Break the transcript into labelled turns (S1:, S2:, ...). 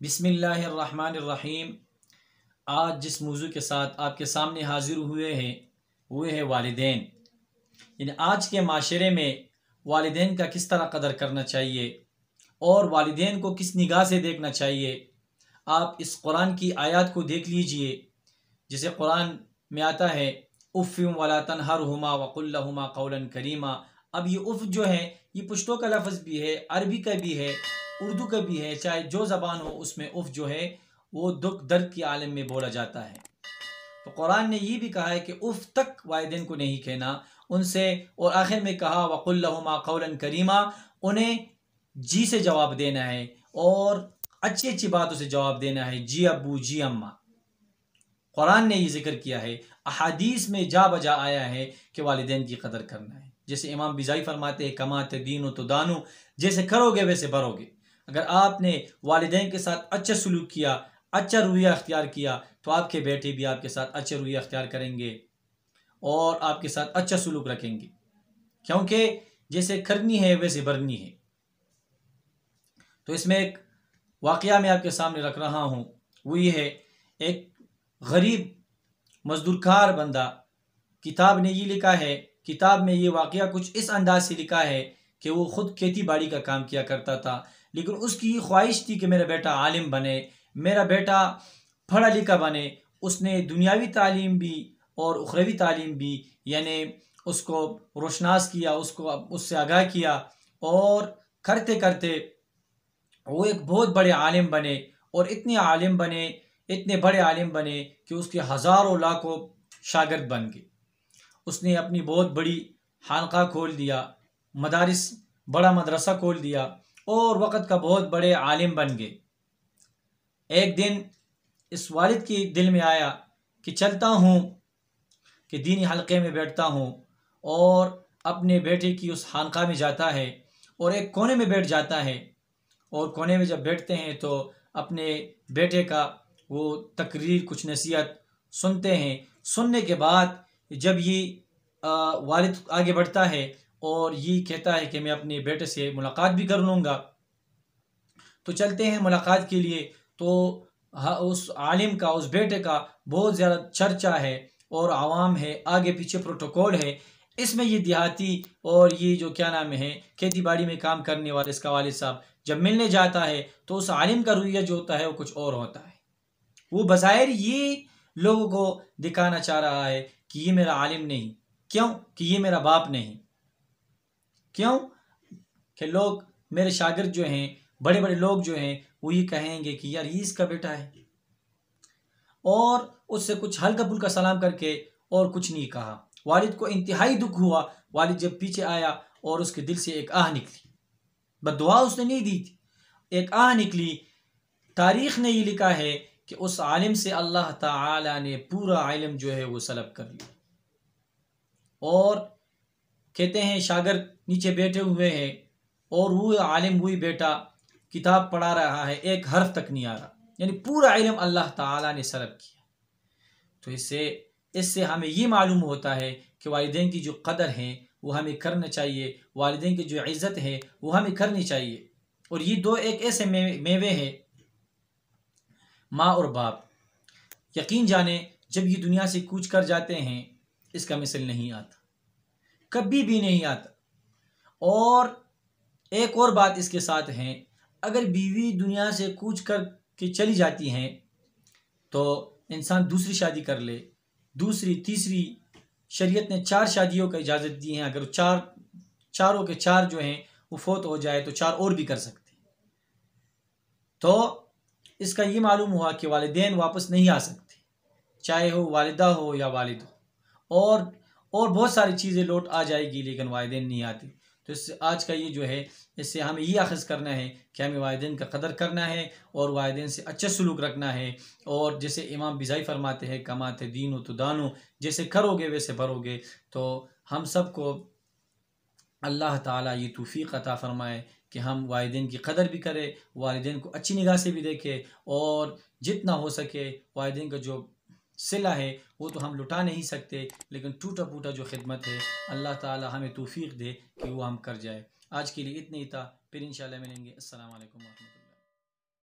S1: بسم اللہ الرحمن الرحیم۔ آج جس موضوع کے ساتھ آپ کے سامنے حاضر ہوئے ہیں وہ ہے والدین، یعنی آج کے معاشرے میں والدین کا کس طرح قدر کرنا چاہیے اور والدین کو کس نگاہ سے دیکھنا چاہیے۔ آپ اس قرآن کی آیات کو دیکھ لیجئے، جسے قرآن میں آتا ہے اف ولا تنہرہما وقل لہما قولا کریما۔ اب یہ اف جو ہے یہ پشتو کا لفظ بھی ہے، عربی کا بھی ہے، اردو کا بھی ہے، چاہے جو زبان ہو اس میں اف جو ہے وہ دکھ درد کے عالم میں بولا جاتا ہے۔ تو قرآن نے یہ بھی کہا ہے کہ اف تک والدین کو نہیں کہنا ان سے، اور آخر میں کہا وقل لہما قولا کریما، انہیں جی سے جواب دینا ہے اور اچھی اچھی باتوں سے جواب دینا ہے، جی ابو جی اماں۔ قرآن نے یہ ذکر کیا ہے، احادیث میں جا بجا آیا ہے کہ والدین کی قدر کرنا ہے۔ جیسے امام بیضائی فرماتے ہیں کما تدین تدان، جیسے کرو گے ویسے بھرو گے۔ اگر آپ نے والدین کے ساتھ اچھا سلوک کیا، اچھا رویہ اختیار کیا، تو آپ کے بیٹے بھی آپ کے ساتھ اچھا رویہ اختیار کریں گے اور آپ کے ساتھ اچھا سلوک رکھیں گے، کیونکہ جیسے کرنی ہے ویسے بھرنی ہے۔ تو اس میں ایک واقعہ میں آپ کے سامنے رکھ رہا ہوں، وہ یہ ہے ایک غریب مزدور کار بندہ، کتاب نے یہ لکھا ہے، کتاب میں یہ واقعہ کچھ اس انداز سے لکھا ہے کہ وہ خود کھیتی باڑی کا کام کیا کرتا تھا، لیکن اس کی یہ خواہش تھی کہ میرا بیٹا عالم بنے، میرا بیٹا پڑھا لکھا بنے۔ اس نے دنیاوی تعلیم بھی اور اخروی تعلیم بھی، یعنی اس کو روشناس کیا، اس سے آگاہ کیا، اور کرتے کرتے وہ ایک بہت بڑے عالم بنے، اور اتنے بڑے عالم بنے کہ اس کے ہزاروں لاکھوں شاگرد بن گئے۔ اس نے اپنی بہت بڑی خانقاہ کھول دیا، مدارس، بڑا مدرسہ کھول دیا، اور وقت کا بہت بڑے عالم بن گئے۔ ایک دن اس والد کے دل میں آیا کہ چلتا ہوں کہ دینی حلقے میں بیٹھتا ہوں، اور اپنے بیٹے کی اس خانقاہ میں جاتا ہے اور ایک کونے میں بیٹھ جاتا ہے، اور کونے میں جب بیٹھتے ہیں تو اپنے بیٹے کا وہ تقریر، کچھ نصیحت سنتے ہیں۔ سننے کے بعد جب یہ والد آگے بڑھتا ہے اور یہ کہتا ہے کہ میں اپنے بیٹے سے ملاقات بھی کر لوں گا، تو چلتے ہیں ملاقات کے لیے۔ تو اس عالم کا، اس بیٹے کا بہت زیادہ چرچا ہے اور عوام ہے، آگے پیچھے پروٹوکول ہے۔ اس میں یہ دیہاتی اور یہ جو کیا نام ہے کھیتی باڑی میں کام کرنے والے اس کا والد صاحب جب ملنے جاتا ہے تو اس عالم کا رویہ جو ہوتا ہے وہ کچھ اور ہوتا ہے۔ وہ بظاہر یہ لوگوں کو دکھانا چاہ رہا ہے کہ یہ میرا عالم نہیں، کیوں کہ یہ میرا باپ نہیں، کیوں کہ لوگ میرے شاگرد جو ہیں، بڑے بڑے لوگ جو ہیں، وہ یہ کہیں گے کہ یار یہ اس کا بیٹا ہے، اور اس سے کچھ ہلکا پھلکا سلام کر کے اور کچھ نہیں کہا۔ والد کو انتہائی دکھ ہوا۔ والد جب پیچھے آیا اور اس کے دل سے ایک آہ نکلی، بد دعا اس نے نہیں دی تھی، ایک آہ نکلی۔ تاریخ نے یہ لکھا ہے کہ اس عالم سے اللہ تعالی نے پورا علم جو ہے وہ سلب کر لیا، اور کہتے ہیں شاگرد نیچے بیٹھے ہوئے ہیں اور وہ عالم، وہی بیٹا کتاب پڑھا رہا ہے، ایک حرف تک نہیں آ رہا، یعنی پورا علم اللہ تعالی نے سلب کیا۔ تو اس سے ہمیں یہ معلوم ہوتا ہے کہ والدین کی جو قدر ہے وہ ہمیں کرنا چاہیے، والدین کی جو عزت ہے وہ ہمیں کرنی چاہیے۔ اور یہ دو ایک ایسے میوے ہیں، ماں اور باپ۔ یقین جانیں جب یہ دنیا سے کوچ کر جاتے ہیں اس کا مثل نہیں آتا، کبھی بھی نہیں آتا۔ اور ایک اور بات اس کے ساتھ ہے، اگر بیوی دنیا سے کوچ کر کے چلی جاتی ہیں تو انسان دوسری شادی کر لے، دوسری تیسری، شریعت نے 4 شادیوں کا اجازت دی ہے، اگر چاروں کے 4 جو ہیں وہ فوت ہو جائے تو 4 اور بھی کر سکتے ہیں۔ تو اس کا یہ معلوم ہوا کہ والدین واپس نہیں آ سکتے، چاہے ہو والدہ ہو یا والد ہو، اور بہت ساری چیزیں لوٹ آ جائے گی لیکن والدین نہیں آتے۔ تو اس سے آج کا یہ جو ہے، اس سے ہمیں یہ اخذ کرنا ہے کہ ہمیں والدین کا قدر کرنا ہے اور والدین سے اچھا سلوک رکھنا ہے، اور جیسے امام بیضائی فرماتے ہیں کما تدین تدان، جیسے کرو گے ویسے بھرو گے۔ تو ہم سب کو اللہ تعالیٰ یہ توفیق عطا فرمائے کہ ہم والدین کی قدر بھی کریں، والدین کو اچھی نگاہ سے بھی دیکھیں، اور جتنا ہو سکے والدین کا جو صلہ ہے وہ تو ہم لٹا نہیں سکتے، لیکن ٹوٹا پھوٹا جو خدمت ہے اللہ تعالیٰ ہمیں توفیق دے کہ وہ ہم کر جائے۔ آج کے لیے اتنا ہی تھا، پھر انشاءاللہ ملیں گے۔ السلام علیکم ورحمۃ اللہ۔